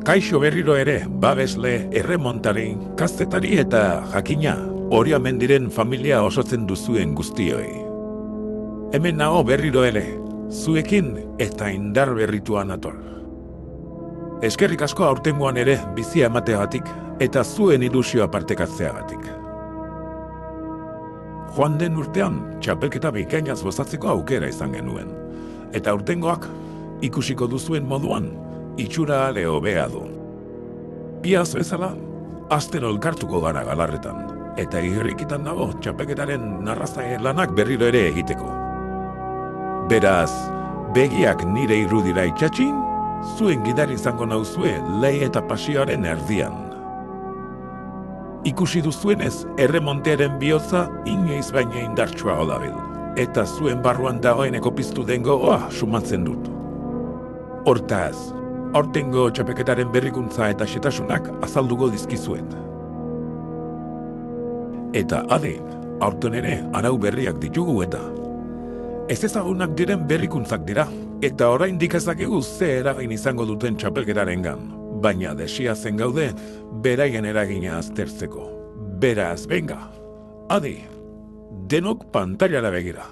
Kaixo berriro ere, babesle, erremontari, kazetari eta jakina, Oriamendiren familia osatzen duzuen guztioi. Hemen nago berriro ere, zuekin eta indar berrituan ator. Eskerrik asko aurtengoan ere bizia emateagatik eta zuen ilusioa partekatzeagatik. Joan den urtean, txapelketa bikainaz gozatzeko aukera izan genuen. Eta aurtengoak, ikusiko duzuen moduan, itxura ale hobea du. Iaz bezala, astero elkartuko gara galarretan, eta irrikitan nago txapelketaren narrazaile lanak berriro ere egiteko. Beraz, begiak nire irudira itxatxin, zuen gidari izango nauzue lei eta pasioaren erdian. Ikusi duzuenez, erremontearen bihotza inoiz baina indartsua dabil, eta zuen barruan dagoeneko piztu den gogoa sumatzen dut. Hortaz, aurtengo txapelketaren berrikuntza eta xetasunak azalduko dizkizuet. Eta ade, aurten ere arau berriak ditugu eta ez ezagunak diren berrikuntzak dira, eta oraindik ezakegu ze eragin izango duten txapelketarengan, baina desiatzen gaude beraien eragina aztertzeko. Beraz, benga, ade, denok pantailara begira.